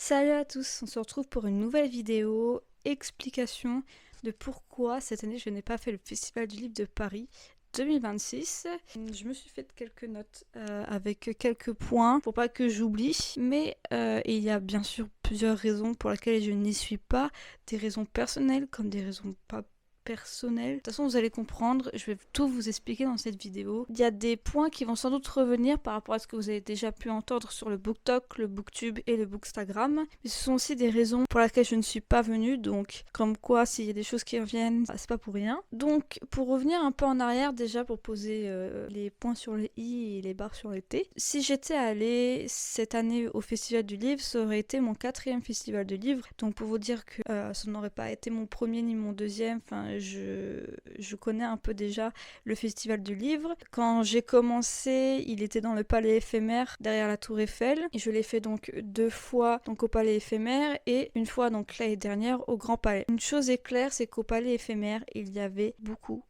Salut à tous, on se retrouve pour une nouvelle vidéo explication de pourquoi cette année je n'ai pas fait le Festival du Livre de Paris 2026. Je me suis fait quelques notes avec quelques points pour pas que j'oublie, mais il y a bien sûr plusieurs raisons pour lesquelles je n'y suis pas, des raisons personnelles comme des raisons pas personnelles. De toute façon, vous allez comprendre, je vais tout vous expliquer dans cette vidéo. Il y a des points qui vont sans doute revenir par rapport à ce que vous avez déjà pu entendre sur le BookTok, le BookTube et le Bookstagram. Mais ce sont aussi des raisons pour lesquelles je ne suis pas venue, donc comme quoi s'il y a des choses qui reviennent, c'est pas pour rien. Donc pour revenir un peu en arrière déjà pour poser les points sur les i et les barres sur les t. Si j'étais allée cette année au Festival du Livre, ça aurait été mon 4e Festival de Livre. Donc pour vous dire que ça n'aurait pas été mon premier ni mon deuxième, enfin je connais un peu déjà le Festival du Livre. Quand j'ai commencé, il était dans le Palais éphémère derrière la Tour Eiffel. Et je l'ai fait donc 2 fois donc au Palais éphémère et une fois donc l'année dernière au Grand Palais. Une chose est claire, c'est qu'au Palais éphémère, il y avait beaucoup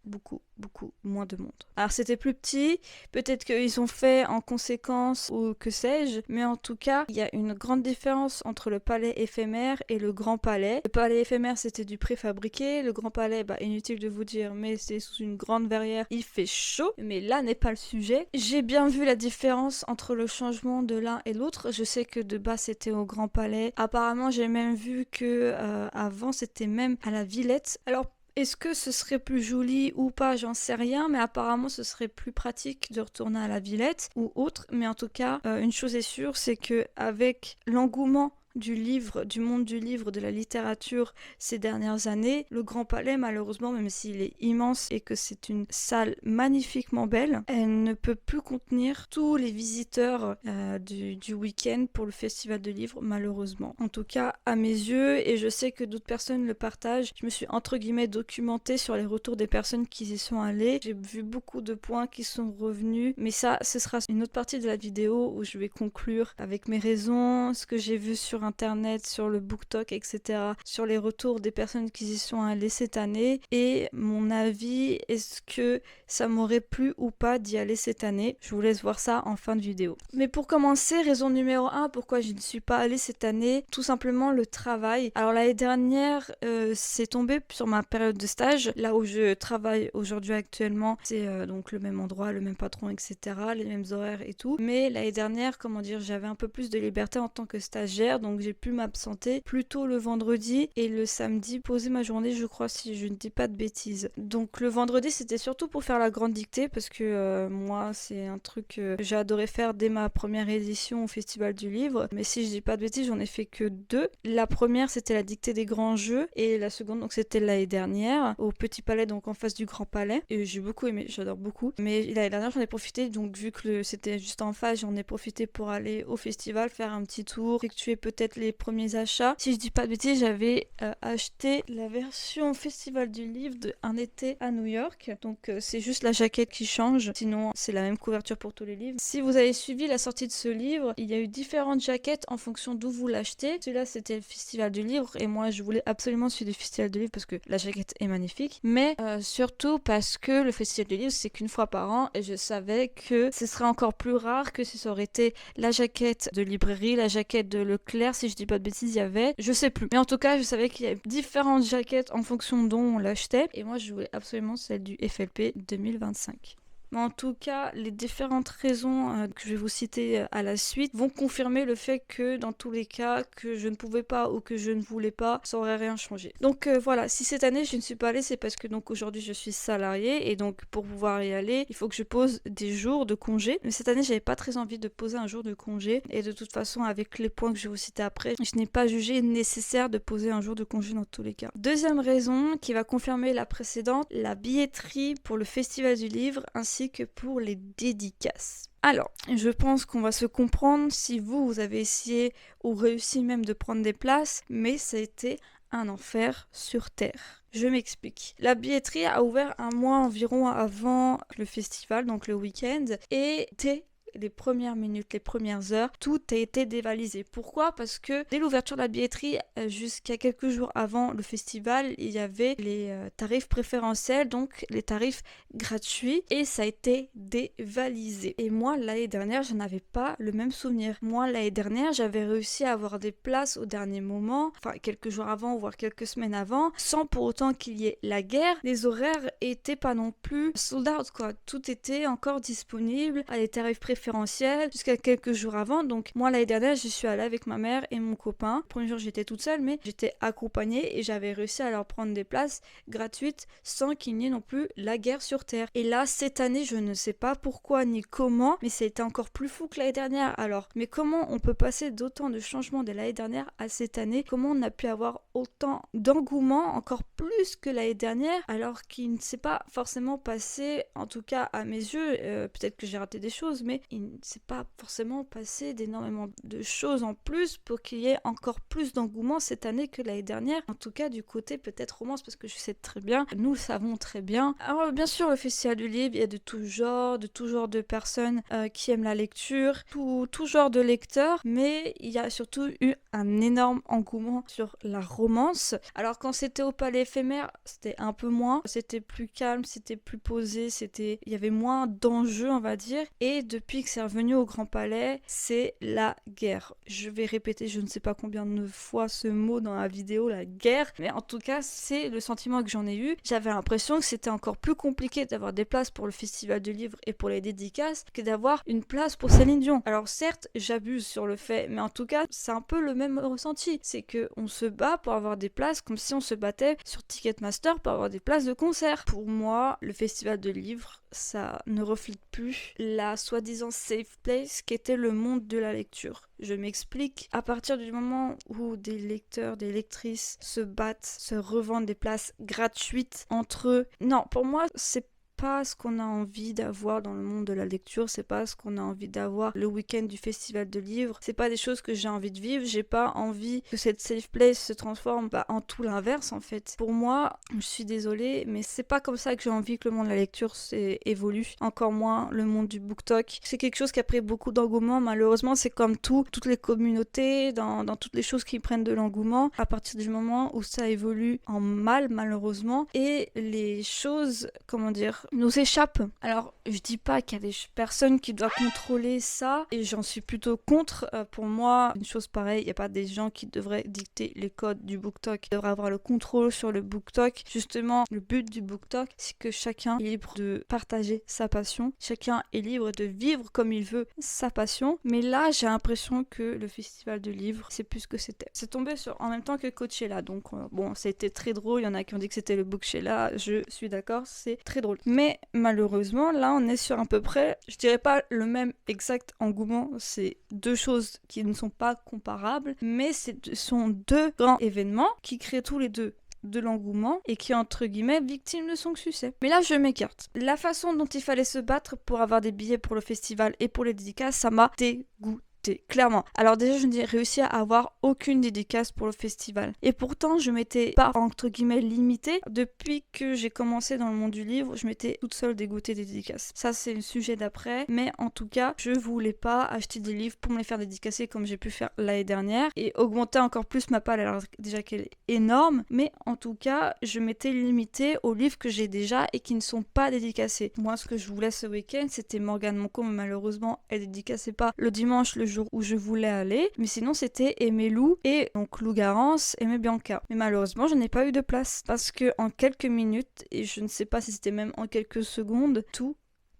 moins de monde. Alors c'était plus petit, peut-être qu'ils ont fait en conséquence ou que sais-je, mais en tout cas, il y a une grande différence entre le palais éphémère et le grand palais. Le palais éphémère c'était du préfabriqué, le grand palais, inutile de vous dire, mais c'est sous une grande verrière, il fait chaud, mais là n'est pas le sujet. J'ai bien vu la différence entre le changement de l'un et l'autre, je sais que de bas c'était au grand palais, apparemment j'ai même vu que avant c'était même à la Villette. Alors est-ce que ce serait plus joli ou pas, j'en sais rien, mais apparemment ce serait plus pratique de retourner à la Villette ou autre. Mais en tout cas, une chose est sûre, c'est que avec l'engouement du livre, du monde du livre, de la littérature ces dernières années, le Grand Palais, malheureusement, même s'il est immense et que c'est une salle magnifiquement belle, elle ne peut plus contenir tous les visiteurs du week-end pour le Festival de livres, malheureusement. En tout cas, à mes yeux, et je sais que d'autres personnes le partagent, je me suis entre guillemets documentée sur les retours des personnes qui y sont allées. J'ai vu beaucoup de points qui sont revenus, mais ça, ce sera une autre partie de la vidéo où je vais conclure avec mes raisons, ce que j'ai vu sur internet, sur le BookTok, etc., sur les retours des personnes qui y sont allées cette année et mon avis, est-ce que ça m'aurait plu ou pas d'y aller cette année. Je vous laisse voir ça en fin de vidéo. Mais pour commencer, raison numéro 1 pourquoi je ne suis pas allée cette année, tout simplement le travail. Alors l'année dernière, c'est tombé sur ma période de stage, là où je travaille aujourd'hui actuellement, c'est donc le même endroit, le même patron, etc., les mêmes horaires et tout. Mais l'année dernière, comment dire, j'avais un peu plus de liberté en tant que stagiaire, donc j'ai pu m'absenter plutôt le vendredi et le samedi poser ma journée, je crois, si je ne dis pas de bêtises. Donc le vendredi, c'était surtout pour faire la grande dictée parce que moi, c'est un truc que j'ai adoré faire dès ma première édition au Festival du Livre. Mais si je dis pas de bêtises, j'en ai fait que 2. La première, c'était la dictée des grands jeux et la seconde, donc c'était l'année dernière au Petit Palais, donc en face du Grand Palais. Et j'ai beaucoup aimé, j'adore beaucoup. Mais l'année dernière, j'en ai profité, donc vu que c'était juste en face, j'en ai profité pour aller au festival, faire un petit tour, effectuer peut-être les premiers achats. Si je dis pas de bêtises, j'avais acheté la version Festival du Livre de Un été à New York. Donc c'est juste la jaquette qui change. Sinon, c'est la même couverture pour tous les livres. Si vous avez suivi la sortie de ce livre, il y a eu différentes jaquettes en fonction d'où vous l'achetez. Celui-là, c'était le Festival du Livre et moi, je voulais absolument celui du Festival du Livre parce que la jaquette est magnifique. Mais surtout parce que le Festival du Livre, c'est qu'une fois par an et je savais que ce serait encore plus rare que si ça aurait été la jaquette de librairie, la jaquette de Leclerc, si je dis pas de bêtises, il y avait, je sais plus. Mais en tout cas, je savais qu'il y avait différentes jaquettes en fonction dont on l'achetait. Et moi, je voulais absolument celle du FLP 2025. Mais en tout cas, les différentes raisons que je vais vous citer à la suite vont confirmer le fait que dans tous les cas, que je ne pouvais pas ou que je ne voulais pas, ça aurait rien changé. Donc voilà, si cette année je ne suis pas allée, c'est parce que donc aujourd'hui je suis salariée et donc pour pouvoir y aller, il faut que je pose des jours de congé. Mais cette année, j'avais pas très envie de poser un jour de congé et de toute façon, avec les points que je vais vous citer après, je n'ai pas jugé nécessaire de poser un jour de congé dans tous les cas. Deuxième raison qui va confirmer la précédente, la billetterie pour le Festival du Livre ainsi que pour les dédicaces. Alors, je pense qu'on va se comprendre si vous avez essayé ou réussi même de prendre des places, mais ça a été un enfer sur Terre. Je m'explique. La billetterie a ouvert un mois environ avant le festival, donc le week-end, et dès les premières minutes, les premières heures, tout a été dévalisé. Pourquoi? Parce que dès l'ouverture de la billetterie, jusqu'à quelques jours avant le festival, il y avait les tarifs préférentiels, donc les tarifs gratuits, et ça a été dévalisé. Et moi, l'année dernière, je n'avais pas le même souvenir. Moi, l'année dernière, j'avais réussi à avoir des places au dernier moment, enfin quelques jours avant, voire quelques semaines avant, sans pour autant qu'il y ait la guerre. Les horaires étaient pas non plus sold out, quoi. Tout était encore disponible à des tarifs préférentiels jusqu'à quelques jours avant. Donc moi, l'année dernière, je suis allée avec ma mère et mon copain. Le premier jour, j'étais toute seule, mais j'étais accompagnée et j'avais réussi à leur prendre des places gratuites sans qu'il n'y ait non plus la guerre sur Terre. Et là, cette année, je ne sais pas pourquoi ni comment, mais c'était encore plus fou que l'année dernière. Alors, mais comment on peut passer d'autant de changements de l'année dernière à cette année? Comment on a pu avoir autant d'engouement, encore plus que l'année dernière, alors qu'il ne s'est pas forcément passé, en tout cas à mes yeux, peut-être que j'ai raté des choses, mais il ne s'est pas forcément passé d'énormément de choses en plus pour qu'il y ait encore plus d'engouement cette année que l'année dernière. En tout cas, du côté peut-être romance, parce que je sais très bien, nous le savons très bien. Alors bien sûr, le festival du livre, il y a de tout genre de personnes qui aiment la lecture, tout genre de lecteurs, mais il y a surtout eu un énorme engouement sur la romance. Alors quand c'était au Palais éphémère, c'était un peu moins, c'était plus calme, c'était plus posé, il y avait moins d'enjeux, on va dire. Et depuis que c'est revenu au Grand Palais, c'est la guerre. Je vais répéter, je ne sais pas combien de fois ce mot dans la vidéo, la guerre, mais en tout cas, c'est le sentiment que j'en ai eu. J'avais l'impression que c'était encore plus compliqué d'avoir des places pour le festival du livre et pour les dédicaces que d'avoir une place pour Céline Dion. Alors certes, j'abuse sur le fait, mais en tout cas, c'est un peu le même ressenti. C'est que on se bat pour avoir des places comme si on se battait sur Ticketmaster pour avoir des places de concert. Pour moi, le festival de livre, ça ne reflète plus la soi-disant safe place qu'était le monde de la lecture. Je m'explique. À partir du moment où des lecteurs, des lectrices se battent, se revendent des places gratuites entre eux, non, pour moi, c'est pas ce qu'on a envie d'avoir dans le monde de la lecture, c'est pas ce qu'on a envie d'avoir le week-end du festival de livres, c'est pas des choses que j'ai envie de vivre, j'ai pas envie que cette safe place se transforme en tout l'inverse en fait. Pour moi, je suis désolée, mais c'est pas comme ça que j'ai envie que le monde de la lecture évolue, encore moins le monde du BookTok. C'est quelque chose qui a pris beaucoup d'engouement, malheureusement c'est comme toutes les communautés, dans toutes les choses qui prennent de l'engouement, à partir du moment où ça évolue en mal malheureusement, et les choses, comment dire, nous échappent. Alors, je dis pas qu'il y a des personnes qui doivent contrôler ça, et j'en suis plutôt contre. Pour moi, une chose pareille, il n'y a pas des gens qui devraient dicter les codes du BookTok, ils devraient avoir le contrôle sur le BookTok. Justement, le but du BookTok, c'est que chacun est libre de partager sa passion, chacun est libre de vivre comme il veut sa passion, mais là, j'ai l'impression que le festival de livres, c'est plus ce que c'était. C'est tombé en même temps que Coachella, donc bon, ça a été très drôle, il y en a qui ont dit que c'était le Bookchella, je suis d'accord, c'est très drôle. Mais malheureusement, là, on est sur à peu près, je dirais pas le même exact engouement, c'est deux choses qui ne sont pas comparables, mais ce sont deux grands événements qui créent tous les deux de l'engouement et qui entre guillemets victime de son succès. Mais là je m'écarte. La façon dont il fallait se battre pour avoir des billets pour le festival et pour les dédicaces, ça m'a dégoûté. Clairement. Alors déjà, je n'ai réussi à avoir aucune dédicace pour le festival. Et pourtant, je m'étais pas, entre guillemets, limitée. Depuis que j'ai commencé dans le monde du livre, je m'étais toute seule dégoûtée des dédicaces. Ça, c'est le sujet d'après. Mais en tout cas, je voulais pas acheter des livres pour me les faire dédicacer comme j'ai pu faire l'année dernière et augmenter encore plus ma palle, alors déjà qu'elle est énorme. Mais en tout cas, je m'étais limitée aux livres que j'ai déjà et qui ne sont pas dédicacés. Moi, ce que je voulais ce week-end, c'était Morgane Monco, mais malheureusement, elle dédicaçait pas le dimanche, le jour où je voulais aller, mais sinon c'était Aimé Lou et donc Lou Garance, Aimé Bianca. Mais malheureusement, je n'ai pas eu de place parce que en quelques minutes, et je ne sais pas si c'était même en quelques secondes, tout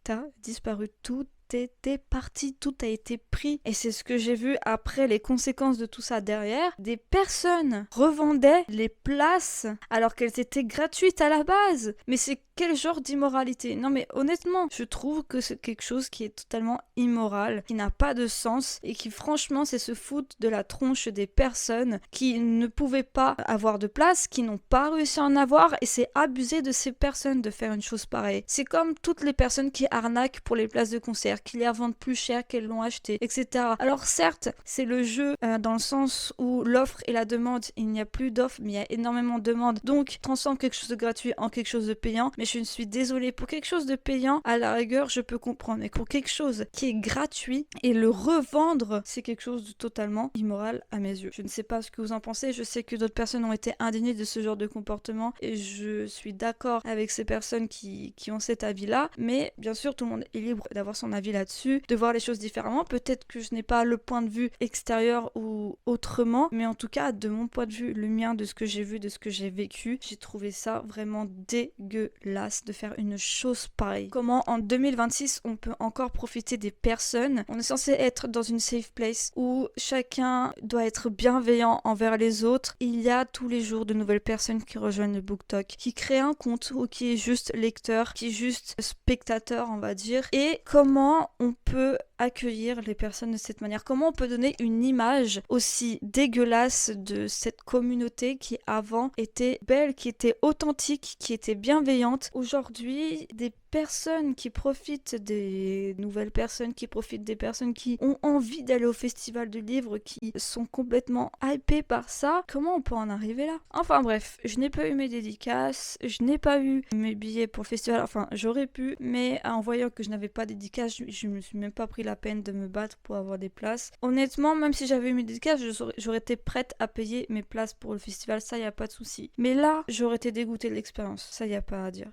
a disparu, tout était parti, tout a été pris. Et c'est ce que j'ai vu après les conséquences de tout ça derrière. Des personnes revendaient les places alors qu'elles étaient gratuites à la base. Mais c'est quel genre d'immoralité? Non mais honnêtement, je trouve que c'est quelque chose qui est totalement immoral, qui n'a pas de sens et qui franchement c'est se foutre de la tronche des personnes qui ne pouvaient pas avoir de place, qui n'ont pas réussi à en avoir, et c'est abuser de ces personnes de faire une chose pareille. C'est comme toutes les personnes qui arnaquent pour les places de concert. cher, qu'ils les revendent plus cher qu'elles l'ont acheté, etc. Alors certes, c'est le jeu dans le sens où l'offre et la demande, il n'y a plus d'offre, mais il y a énormément de demande. Donc, transforme quelque chose de gratuit en quelque chose de payant. Mais je ne suis désolée, pour quelque chose de payant, à la rigueur, je peux comprendre. Mais pour quelque chose qui est gratuit et le revendre, c'est quelque chose de totalement immoral à mes yeux. Je ne sais pas ce que vous en pensez. Je sais que d'autres personnes ont été indignées de ce genre de comportement et je suis d'accord avec ces personnes qui ont cet avis-là. Mais bien sûr, tout le monde est libre d'avoir son avis là-dessus, de voir les choses différemment. Peut-être que je n'ai pas le point de vue extérieur ou autrement, mais en tout cas, de mon point de vue, le mien, de ce que j'ai vu, de ce que j'ai vécu, j'ai trouvé ça vraiment dégueulasse de faire une chose pareille. Comment en 2026 on peut encore profiter des personnes? On est censé être dans une safe place où chacun doit être bienveillant envers les autres. Il y a tous les jours de nouvelles personnes qui rejoignent le BookTok, qui créent un compte ou qui est juste lecteur, qui est juste spectateur, on va dire. Et comment on peut accueillir les personnes de cette manière? Comment on peut donner une image aussi dégueulasse de cette communauté qui avant était belle, qui était authentique, qui était bienveillante? Aujourd'hui, des personnes qui profitent des nouvelles personnes, qui profitent des personnes qui ont envie d'aller au festival du livre, qui sont complètement hypées par ça. Comment on peut en arriver là? Enfin bref, je n'ai pas eu mes dédicaces, je n'ai pas eu mes billets pour le festival, enfin j'aurais pu, mais en voyant que je n'avais pas de dédicaces, je me suis même pas pris la peine de me battre pour avoir des places. Honnêtement, même si j'avais eu mes dédicaces, j'aurais été prête à payer mes places pour le festival, ça y a pas de souci. Mais là, j'aurais été dégoûtée de l'expérience, ça y a pas à dire.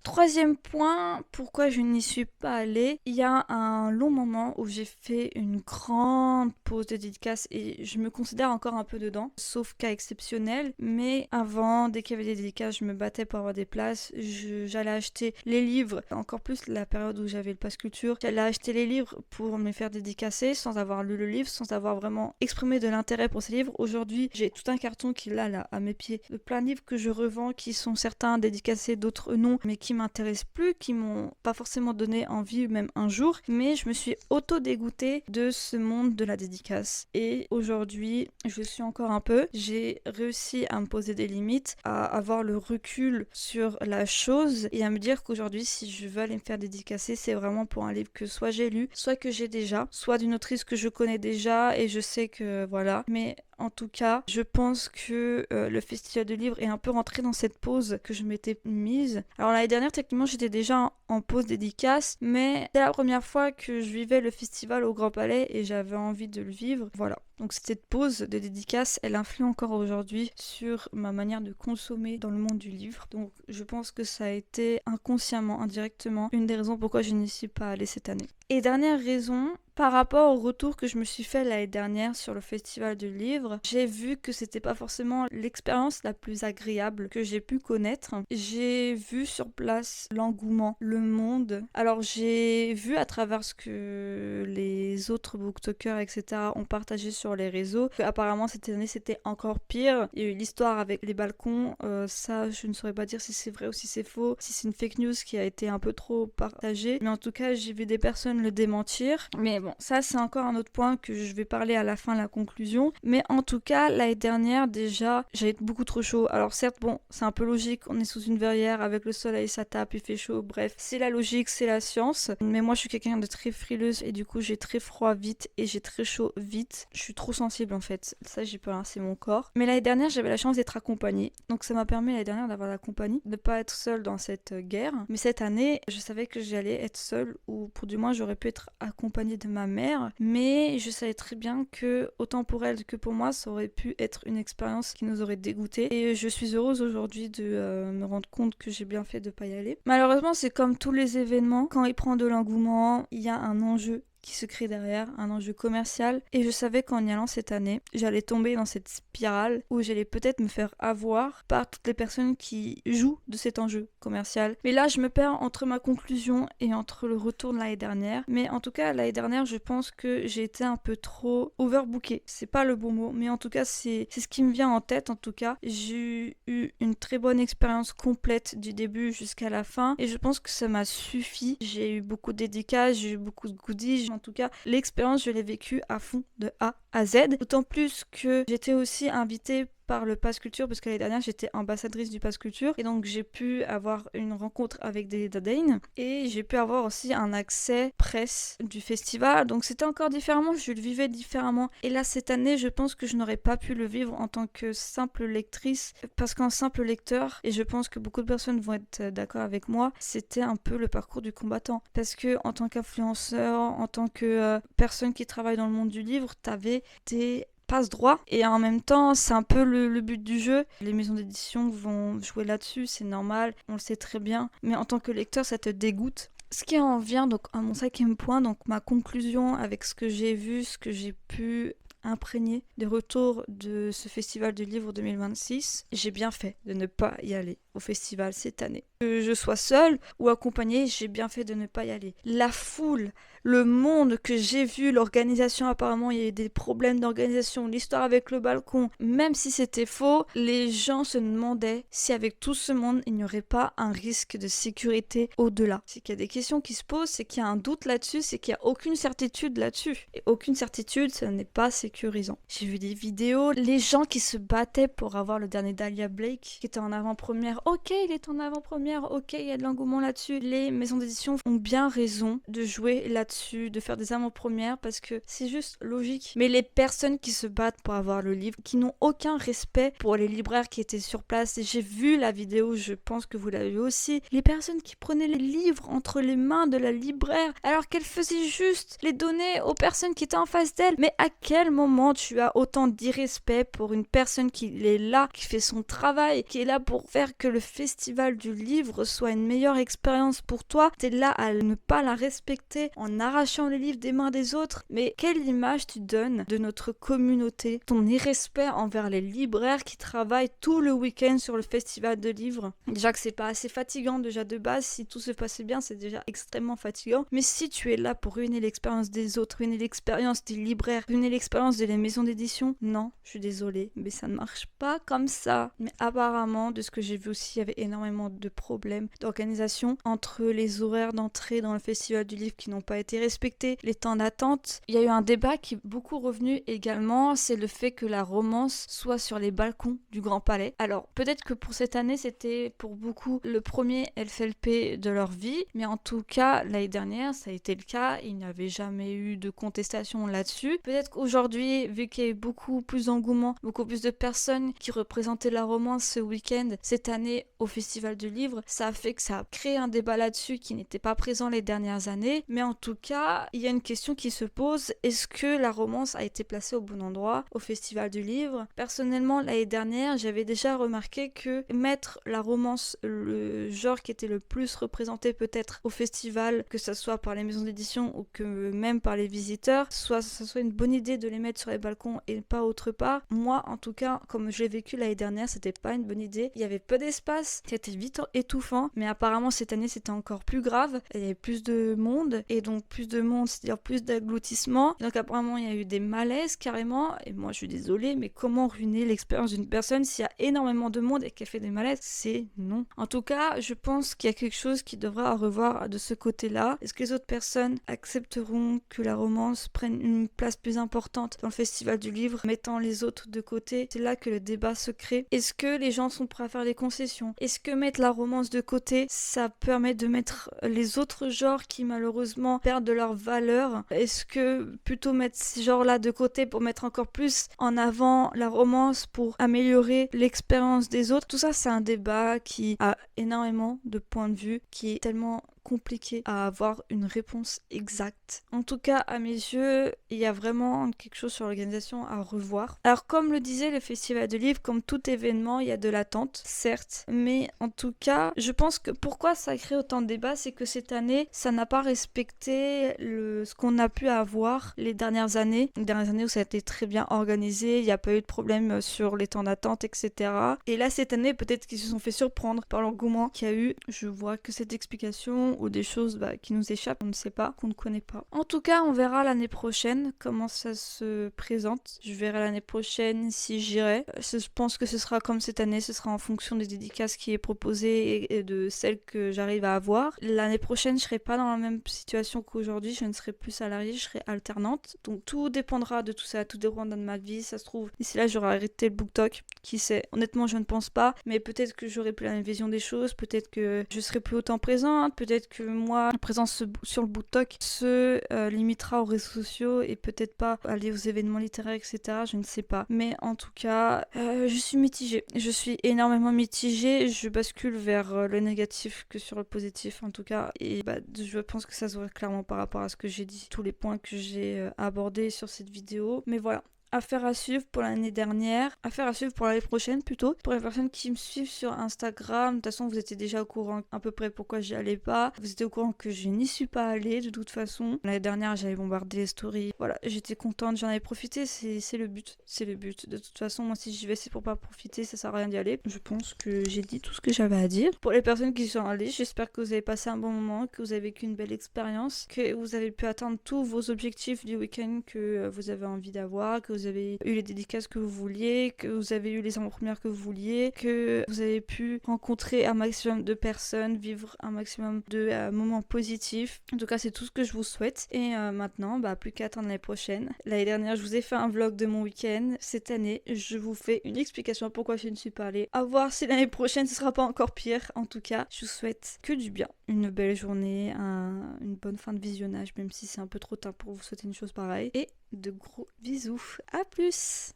Troisième point, pourquoi je n'y suis pas allée. Il y a un long moment où j'ai fait une grande pause de dédicace et je me considère encore un peu dedans, sauf cas exceptionnel. Mais avant, dès qu'il y avait des dédicaces, je me battais pour avoir des places. J'allais acheter les livres, encore plus la période où j'avais le pass culture. J'allais acheter les livres pour me faire dédicacer sans avoir lu le livre, sans avoir vraiment exprimé de l'intérêt pour ces livres. Aujourd'hui, j'ai tout un carton qui est là à mes pieds, de plein de livres que je revends, qui sont certains dédicacés, d'autres non, mais qui m'intéressent plus, qui m'ont pas forcément donné envie même un jour, mais je me suis auto-dégoûtée de ce monde de la dédicace. Et aujourd'hui, je suis encore un peu, j'ai réussi à me poser des limites, à avoir le recul sur la chose et à me dire qu'aujourd'hui, si je veux aller me faire dédicacer, c'est vraiment pour un livre que soit j'ai lu, soit que j'ai déjà, soit d'une autrice que je connais déjà et je sais que voilà, mais en tout cas, je pense que le festival de livres est un peu rentré dans cette pause que je m'étais mise. Alors l'année dernière, techniquement, j'étais déjà en pause dédicace, mais c'est la première fois que je vivais le festival au Grand Palais et j'avais envie de le vivre. Voilà. Donc cette pause de dédicace, elle influe encore aujourd'hui sur ma manière de consommer dans le monde du livre. Donc je pense que ça a été inconsciemment, indirectement, une des raisons pourquoi je n'y suis pas allée cette année. Et dernière raison, par rapport au retour que je me suis fait l'année dernière sur le festival du livre, j'ai vu que c'était pas forcément l'expérience la plus agréable que j'ai pu connaître. J'ai vu sur place l'engouement, le monde. Alors j'ai vu à travers ce que les autres booktokers, etc. ont partagé sur les réseaux, que apparemment cette année c'était encore pire. Il y a eu l'histoire avec les balcons, ça je ne saurais pas dire si c'est vrai ou si c'est faux, si c'est une fake news qui a été un peu trop partagée. Mais en tout cas j'ai vu des personnes le démentir. Mais bon, ça c'est encore un autre point que je vais parler à la fin de la conclusion. Mais en tout cas, l'année dernière déjà, j'avais beaucoup trop chaud. Alors certes, bon, c'est un peu logique, on est sous une verrière avec le soleil, ça tape, il fait chaud, bref. C'est la logique, c'est la science. Mais moi je suis quelqu'un de très frileuse et du coup j'ai très froid vite et j'ai très chaud vite. Je suis trop sensible en fait. Ça j'ai peur, hein, c'est mon corps. Mais l'année dernière, j'avais la chance d'être accompagnée. Donc ça m'a permis l'année dernière d'avoir la compagnie, de ne pas être seule dans cette guerre. Mais cette année, je savais que j'allais être seule ou pour du moins j'aurais pu être accompagnée de ma mère, mais je savais très bien que autant pour elle que pour moi ça aurait pu être une expérience qui nous aurait dégoûté et je suis heureuse aujourd'hui de me rendre compte que j'ai bien fait de pas y aller. Malheureusement c'est comme tous les événements, quand il prend de l'engouement, il y a un enjeu qui se crée derrière, un enjeu commercial. Et je savais qu'en y allant cette année, j'allais tomber dans cette spirale où j'allais peut-être me faire avoir par toutes les personnes qui jouent de cet enjeu commercial. Mais là, je me perds entre ma conclusion et entre le retour de l'année dernière. Mais en tout cas, l'année dernière, je pense que j'ai été un peu trop overbookée. C'est pas le bon mot, mais en tout cas, c'est ce qui me vient en tête. En tout cas, j'ai eu une très bonne expérience complète du début jusqu'à la fin. Et je pense que ça m'a suffi. J'ai eu beaucoup de dédicaces, j'ai eu beaucoup de goodies. En tout cas, l'expérience, je l'ai vécue à fond de A à Z. D'autant plus que j'étais aussi invitée par le Pass Culture, parce que l'année dernière j'étais ambassadrice du Pass Culture et donc j'ai pu avoir une rencontre avec des Dadain et j'ai pu avoir aussi un accès presse du festival, donc c'était encore différemment, je le vivais différemment. Et là cette année je pense que je n'aurais pas pu le vivre en tant que simple lectrice, parce qu'en simple lecteur, et je pense que beaucoup de personnes vont être d'accord avec moi, c'était un peu le parcours du combattant, parce que en tant qu'influenceur, en tant que personne qui travaille dans le monde du livre, t'avais des passe-droit et en même temps c'est un peu le but du jeu. Les maisons d'édition vont jouer là-dessus, c'est normal, on le sait très bien, mais en tant que lecteur ça te dégoûte. Ce qui en vient donc à mon 5e point, donc ma conclusion avec ce que j'ai vu, ce que j'ai pu imprégné des retours de ce festival du livre 2026. J'ai bien fait de ne pas y aller au festival cette année. Que je sois seule ou accompagnée, j'ai bien fait de ne pas y aller. La foule, le monde que j'ai vu, l'organisation, apparemment il y a eu des problèmes d'organisation, l'histoire avec le balcon, même si c'était faux, les gens se demandaient si avec tout ce monde il n'y aurait pas un risque de sécurité au-delà. C'est qu'il y a des questions qui se posent, c'est qu'il y a un doute là-dessus, c'est qu'il n'y a aucune certitude là-dessus. Et aucune certitude, ça n'est pas sécurisant. J'ai vu des vidéos, les gens qui se battaient pour avoir le dernier Dahlia Blake, qui était en avant-première. Ok, il est en avant-première, ok, il y a de l'engouement là-dessus. Les maisons d'édition ont bien raison de jouer là-dessus, de faire des avant-premières, parce que c'est juste logique. Mais les personnes qui se battent pour avoir le livre, qui n'ont aucun respect pour les libraires qui étaient sur place, et j'ai vu la vidéo, je pense que vous l'avez vu aussi, les personnes qui prenaient les livres entre les mains de la libraire, alors qu'elle faisait juste les donner aux personnes qui étaient en face d'elle. Mais à quel moment tu as autant d'irrespect pour une personne qui est là, qui fait son travail, qui est là pour faire que le festival du livre soit une meilleure expérience pour toi? T'es là à ne pas la respecter en arrachant les livres des mains des autres. Mais quelle image tu donnes de notre communauté? Ton irrespect envers les libraires qui travaillent tout le week-end sur le festival de livres. Déjà que c'est pas assez fatigant déjà de base, si tout se passait bien c'est déjà extrêmement fatigant. Mais si tu es là pour ruiner l'expérience des autres, ruiner l'expérience des libraires, ruiner l'expérience de les maisons d'édition, non, je suis désolée, mais ça ne marche pas comme ça. Mais apparemment, de ce que j'ai vu aussi, il y avait énormément de problèmes d'organisation entre les horaires d'entrée dans le festival du livre qui n'ont pas été respectés, les temps d'attente. Il y a eu un débat qui est beaucoup revenu également, c'est le fait que la romance soit sur les balcons du Grand Palais. Alors, peut-être que pour cette année, c'était pour beaucoup le premier FLP de leur vie, mais en tout cas, l'année dernière, ça a été le cas, il n'y avait jamais eu de contestation là-dessus. Peut-être qu'aujourd'hui, vu qu'il y a eu beaucoup plus d'engouement, beaucoup plus de personnes qui représentaient la romance ce week-end, cette année au Festival du Livre, ça a fait que ça a créé un débat là-dessus qui n'était pas présent les dernières années. Mais en tout cas, il y a une question qui se pose, est-ce que la romance a été placée au bon endroit au Festival du Livre? Personnellement, l'année dernière, j'avais déjà remarqué que mettre la romance, le genre qui était le plus représenté peut-être au festival, que ce soit par les maisons d'édition ou que même par les visiteurs, ça soit une bonne idée de les mettre sur les balcons et pas autre part. Moi, en tout cas, comme je l'ai vécu l'année dernière, c'était pas une bonne idée. Il y avait peu d'espace, c'était vite étouffant, mais apparemment cette année c'était encore plus grave. Il y avait plus de monde, et donc plus de monde, c'est-à-dire plus d'agglutissement. Donc apparemment il y a eu des malaises carrément, et moi je suis désolée, mais comment ruiner l'expérience d'une personne s'il y a énormément de monde et qu'elle fait des malaises? C'est non. En tout cas, je pense qu'il y a quelque chose qui devra revoir de ce côté-là. Est-ce que les autres personnes accepteront que la romance prenne une place plus importante dans le festival du livre, mettant les autres de côté? C'est là que le débat se crée. Est-ce que les gens sont prêts à faire des concessions? Est-ce que mettre la romance de côté, ça permet de mettre les autres genres qui malheureusement perdent de leur valeur? Est-ce que plutôt mettre ces genres-là de côté pour mettre encore plus en avant la romance, pour améliorer l'expérience des autres? Tout ça, c'est un débat qui a énormément de points de vue, qui est tellement compliqué à avoir une réponse exacte. En tout cas, à mes yeux, il y a vraiment quelque chose sur l'organisation à revoir. Alors, comme le disait le Festival de Livre, comme tout événement, il y a de l'attente, certes, mais en tout cas, je pense que pourquoi ça crée autant de débats, c'est que cette année, ça n'a pas respecté ce qu'on a pu avoir les dernières années où ça a été très bien organisé, il n'y a pas eu de problème sur les temps d'attente, etc. Et là, cette année, peut-être qu'ils se sont fait surprendre par l'engouement qu'il y a eu. Je vois que cette explication ou des choses qui nous échappent, on ne sait pas, qu'on ne connaît pas. En tout cas, on verra l'année prochaine comment ça se présente. Je verrai l'année prochaine si j'irai. Je pense que ce sera comme cette année, ce sera en fonction des dédicaces qui est proposée et de celles que j'arrive à avoir. L'année prochaine, je serai pas dans la même situation qu'aujourd'hui, je ne serai plus salariée, je serai alternante. Donc tout dépendra de tout ça, tout dépendra de ma vie, ça se trouve. D'ici là, j'aurai arrêté le BookTok, qui sait. Honnêtement, je ne pense pas, mais peut-être que j'aurai plus la même vision des choses, peut-être que je serai plus autant présente, peut-être que moi, la présence sur le BookTok se limitera aux réseaux sociaux et peut-être pas aller aux événements littéraires, etc. Je ne sais pas. Mais en tout cas, je suis mitigée. Je suis énormément mitigée. Je bascule vers le négatif que sur le positif, en tout cas. Et je pense que ça se voit clairement par rapport à ce que j'ai dit, tous les points que j'ai abordés sur cette vidéo. Mais voilà. Affaire à suivre pour l'année dernière, affaire à suivre pour l'année prochaine plutôt. Pour les personnes qui me suivent sur Instagram, de toute façon vous étiez déjà au courant à peu près pourquoi j'y allais pas. Vous étiez au courant que je n'y suis pas allée de toute façon. L'année dernière j'avais bombardé les stories. Voilà, j'étais contente, j'en avais profité, c'est le but. C'est le but. De toute façon, moi si j'y vais c'est pour pas profiter, ça sert à rien d'y aller. Je pense que j'ai dit tout ce que j'avais à dire. Pour les personnes qui sont allées, j'espère que vous avez passé un bon moment, que vous avez vécu une belle expérience, que vous avez pu atteindre tous vos objectifs du week-end que vous avez envie d'avoir, que vous avez eu les dédicaces que vous vouliez, que vous avez eu les avant-premières que vous vouliez, que vous avez pu rencontrer un maximum de personnes, vivre un maximum de moments positifs. En tout cas, c'est tout ce que je vous souhaite. Et maintenant, plus qu'à attendre l'année prochaine. L'année dernière, je vous ai fait un vlog de mon week-end. Cette année, je vous fais une explication pourquoi je ne suis pas allée. À voir si l'année prochaine, ce sera pas encore pire. En tout cas, je vous souhaite que du bien. Une belle journée, une bonne fin de visionnage, même si c'est un peu trop tard pour vous souhaiter une chose pareille. Et de gros bisous. À plus!